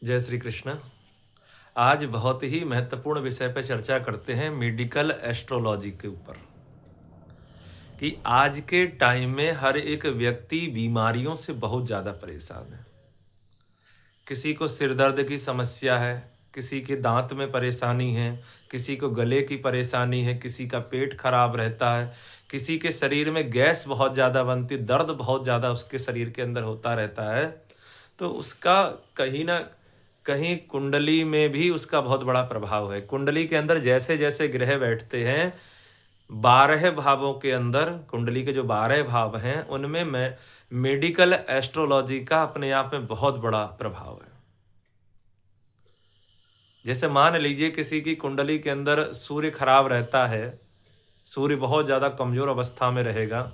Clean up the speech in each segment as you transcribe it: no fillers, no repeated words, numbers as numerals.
जय श्री कृष्ण। आज बहुत ही महत्वपूर्ण विषय पर चर्चा करते हैं मेडिकल एस्ट्रोलॉजी के ऊपर कि आज के टाइम में हर एक व्यक्ति बीमारियों से बहुत ज़्यादा परेशान है। किसी को सिर दर्द की समस्या है, किसी के दांत में परेशानी है, किसी को गले की परेशानी है, किसी का पेट खराब रहता है, किसी के शरीर में गैस बहुत ज़्यादा बनती, दर्द बहुत ज़्यादा उसके शरीर के अंदर होता रहता है। तो उसका कहीं न कहीं कुंडली में भी उसका बहुत बड़ा प्रभाव है। कुंडली के अंदर जैसे-जैसे ग्रह बैठते हैं, 12 भावों के अंदर कुंडली के जो 12 भाव हैं, उनमें मेडिकल एस्ट्रोलॉजी का अपने आप में बहुत बड़ा प्रभाव है। जैसे मान लीजिए किसी की कुंडली के अंदर सूर्य खराब रहता है, सूर्य बहुत ज़्यादा कमज़ोर अवस्था में रहेगा,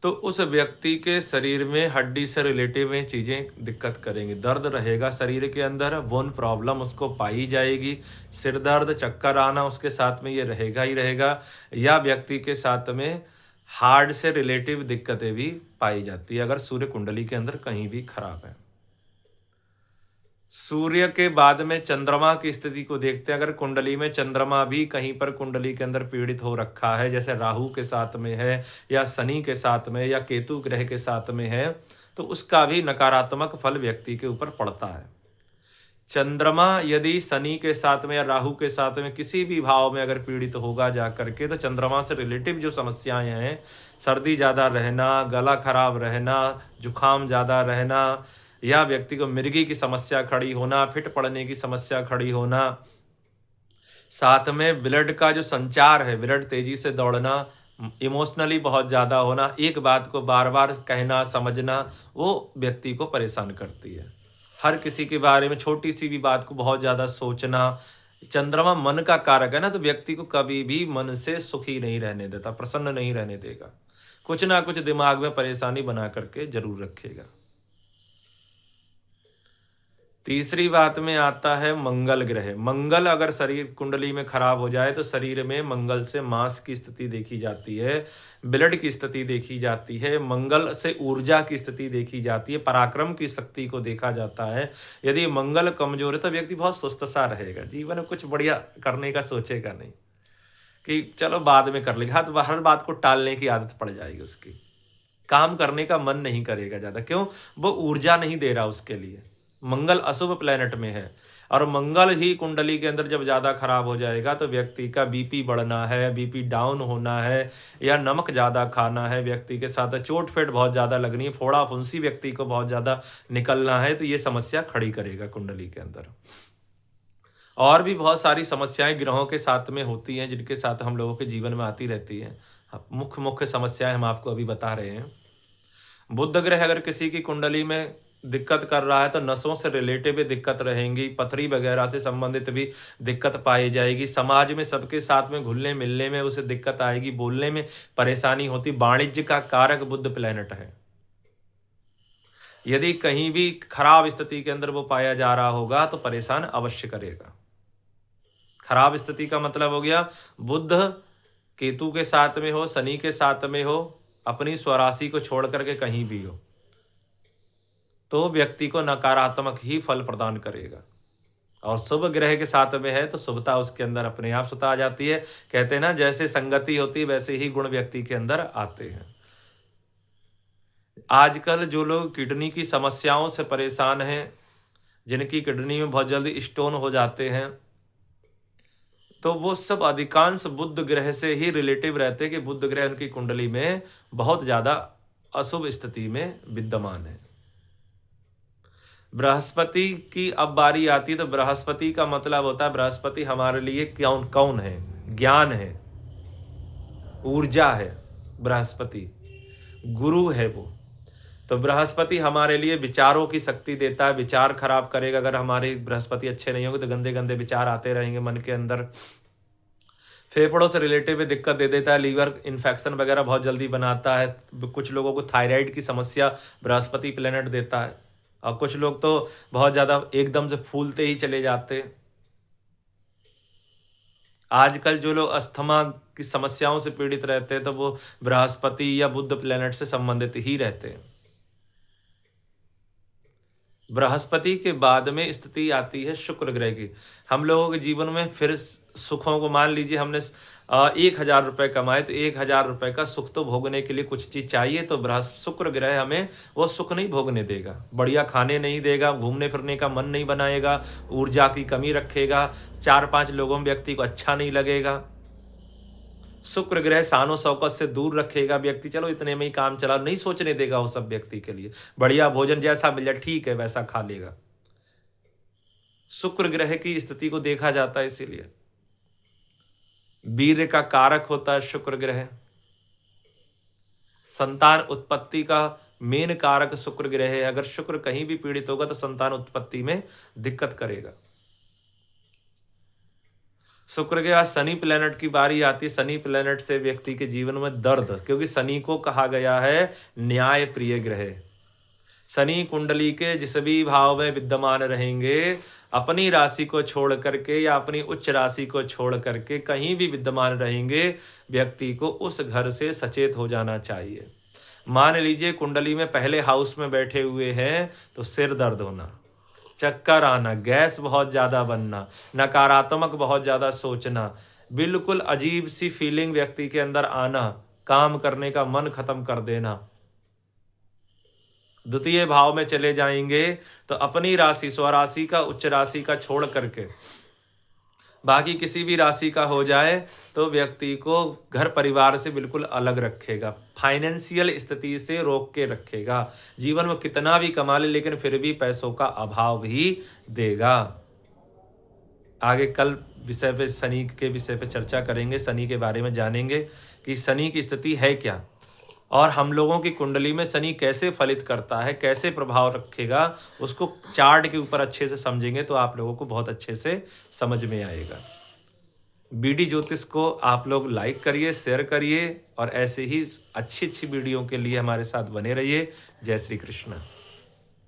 तो उस व्यक्ति के शरीर में हड्डी से रिलेटिव में चीज़ें दिक्कत करेंगी। दर्द रहेगा शरीर के अंदर, बोन प्रॉब्लम उसको पाई जाएगी, सिर दर्द, चक्कर आना उसके साथ में ये रहेगा ही रहेगा, या व्यक्ति के साथ में हार्ट से रिलेटिव दिक्कतें भी पाई जाती है अगर सूर्य कुंडली के अंदर कहीं भी खराब है। सूर्य के बाद में चंद्रमा की स्थिति को देखते हैं। अगर कुंडली में चंद्रमा भी कहीं पर कुंडली के अंदर पीड़ित हो रखा है, जैसे राहु के साथ में है या शनि के साथ में या केतु ग्रह के साथ में है, तो उसका भी नकारात्मक फल व्यक्ति के ऊपर पड़ता है। चंद्रमा यदि शनि के साथ में या राहु के साथ में किसी भी भाव में अगर पीड़ित होगा जा करके, तो चंद्रमा से रिलेटिव जो समस्याएं हैं, सर्दी ज़्यादा रहना, गला खराब रहना, जुखाम ज़्यादा रहना, या व्यक्ति को मिर्गी की समस्या खड़ी होना, फिट पड़ने की समस्या खड़ी होना, साथ में ब्लड का जो संचार है, ब्लड तेजी से दौड़ना, इमोशनली बहुत ज़्यादा होना, एक बात को बार बार कहना समझना, वो व्यक्ति को परेशान करती है। हर किसी के बारे में छोटी सी भी बात को बहुत ज़्यादा सोचना। चंद्रमा मन का कारक है ना, तो व्यक्ति को कभी भी मन से सुखी नहीं रहने देता, प्रसन्न नहीं रहने देगा, कुछ ना कुछ दिमाग में परेशानी बना करके जरूर रखेगा। तीसरी बात में आता है मंगल ग्रह। मंगल अगर शरीर कुंडली में खराब हो जाए तो शरीर में मंगल से मांस की स्थिति देखी जाती है, ब्लड की स्थिति देखी जाती है, मंगल से ऊर्जा की स्थिति देखी जाती है, पराक्रम की शक्ति को देखा जाता है। यदि मंगल कमजोर है तो व्यक्ति बहुत सुस्त सा रहेगा, जीवन में कुछ बढ़िया करने का सोचेगा नहीं, कि चलो बाद में कर लेगा। तो हर बात को टालने की आदत पड़ जाएगी उसकी, काम करने का मन नहीं करेगा ज़्यादा। क्यों? वो ऊर्जा नहीं दे रहा उसके लिए। मंगल अशुभ प्लैनेट में है, और मंगल ही कुंडली के अंदर जब ज़्यादा खराब हो जाएगा तो व्यक्ति का बीपी बढ़ना है, बीपी डाउन होना है, या नमक ज़्यादा खाना है, व्यक्ति के साथ चोट-फेट बहुत ज़्यादा लगनी है, फोड़ा-फुंसी व्यक्ति को बहुत ज़्यादा निकलना है, तो ये समस्या खड़ी करेगा कुंडली के अंदर। और भी बहुत सारी समस्याएँ ग्रहों के साथ में होती हैं, जिनके साथ हम लोगों के जीवन में आती रहती हैं। मुख्य मुख्य समस्याएँ हम आपको अभी बता रहे हैं। बुध ग्रह अगर किसी की कुंडली में दिक्कत कर रहा है तो नसों से रिलेटेड भी दिक्कत रहेंगी, पथरी वगैरह से संबंधित भी दिक्कत पाई जाएगी, समाज में सबके साथ में घुलने मिलने में उसे दिक्कत आएगी, बोलने में परेशानी होती। वाणिज्य का कारक बुध प्लैनेट है, यदि कहीं भी खराब स्थिति के अंदर वो पाया जा रहा होगा तो परेशान अवश्य करेगा। खराब स्थिति का मतलब हो गया बुध केतु के साथ में हो, शनि के साथ में हो, अपनी स्वराशि को छोड़ करके कहीं भी हो, तो व्यक्ति को नकारात्मक ही फल प्रदान करेगा। और शुभ ग्रह के साथ में है तो शुभता उसके अंदर अपने आप स्वतः आ जाती है। कहते हैं ना, जैसे संगति होती है वैसे ही गुण व्यक्ति के अंदर आते हैं। आजकल जो लोग किडनी की समस्याओं से परेशान हैं, जिनकी किडनी में बहुत जल्दी स्टोन हो जाते हैं, तो वो सब अधिकांश बुध ग्रह से ही रिलेटिव रहते हैं कि बुध ग्रह उनकी कुंडली में बहुत ज़्यादा अशुभ स्थिति में विद्यमान है। बृहस्पति की अब बारी आती है, तो बृहस्पति का मतलब होता है, बृहस्पति हमारे लिए कौन कौन है? ज्ञान है, ऊर्जा है, बृहस्पति गुरु है वो। तो बृहस्पति हमारे लिए विचारों की शक्ति देता है, विचार खराब करेगा। अगर हमारे बृहस्पति अच्छे नहीं होंगे तो गंदे गंदे विचार आते रहेंगे मन के अंदर। फेफड़ों से रिलेटेड भी दिक्कत दे देता है, लीवर इन्फेक्शन वगैरह बहुत जल्दी बनाता है। कुछ लोगों को थायराइड की समस्या बृहस्पति प्लेनेट देता है, और कुछ लोग तो बहुत ज़्यादा एकदम से फूलते ही चले जाते हैं। आजकल जो लोग अस्थमा की समस्याओं से पीड़ित रहते हैं तो वो बृहस्पति या बुध प्लेनेट से संबंधित ही रहते हैं। बृहस्पति के बाद में स्थिति आती है शुक्र ग्रह की। हम लोगों के जीवन में फिर सुखों को, मान लीजिए हमने 1,000 रुपये कमाए, तो 1,000 रुपये का सुख तो भोगने के लिए कुछ चीज़ चाहिए, तो शुक्र ग्रह हमें वो सुख नहीं भोगने देगा, बढ़िया खाने नहीं देगा, घूमने फिरने का मन नहीं बनाएगा, ऊर्जा की कमी रखेगा, 4-5 लोगों व्यक्ति को अच्छा नहीं लगेगा। शुक्र ग्रह शानो शौकत से दूर रखेगा व्यक्ति, चलो इतने में ही काम चला, नहीं सोचने देगा वो सब व्यक्ति के लिए। बढ़िया भोजन जैसा मिल जाए ठीक है वैसा खा लेगा। शुक्र ग्रह की स्थिति को देखा जाता है, इसीलिए वीर्य का कारक होता है शुक्र ग्रह। संतान उत्पत्ति का मेन कारक शुक्र ग्रह है। अगर शुक्र कहीं भी पीड़ित होगा तो संतान उत्पत्ति में दिक्कत करेगा। शुक्र के बाद शनि प्लैनेट की बारी आती है। शनि प्लैनेट से व्यक्ति के जीवन में दर्द, क्योंकि शनि को कहा गया है न्याय प्रिय ग्रह। शनि कुंडली के जिस भी भाव में विद्यमान रहेंगे, अपनी राशि को छोड़ करके या अपनी उच्च राशि को छोड़ करके कहीं भी विद्यमान रहेंगे, व्यक्ति को उस घर से सचेत हो जाना चाहिए। मान लीजिए कुंडली में पहले हाउस में बैठे हुए हैं तो सिर दर्द होना, चक्कर आना, गैस बहुत ज़्यादा बनना, नकारात्मक बहुत ज़्यादा सोचना, बिल्कुल अजीब सी फीलिंग व्यक्ति के अंदर आना, काम करने का मन खत्म कर देना। द्वितीय भाव में चले जाएंगे तो अपनी राशि, स्वराशि का, उच्च राशि का छोड़ करके बाकी किसी भी राशि का हो जाए तो व्यक्ति को घर परिवार से बिल्कुल अलग रखेगा, फाइनेंशियल स्थिति से रोक के रखेगा। जीवन में कितना भी कमा ले लेकिन फिर भी पैसों का अभाव भी देगा। आगे कल विषय पे, शनि के विषय पे चर्चा करेंगे, शनि के बारे में जानेंगे कि शनि की स्थिति है क्या और हम लोगों की कुंडली में शनि कैसे फलित करता है, कैसे प्रभाव रखेगा, उसको चार्ट के ऊपर अच्छे से समझेंगे तो आप लोगों को बहुत अच्छे से समझ में आएगा। बीडी ज्योतिष को आप लोग लाइक करिए, शेयर करिए और ऐसे ही अच्छी अच्छी वीडियो के लिए हमारे साथ बने रहिए। जय श्री कृष्ण।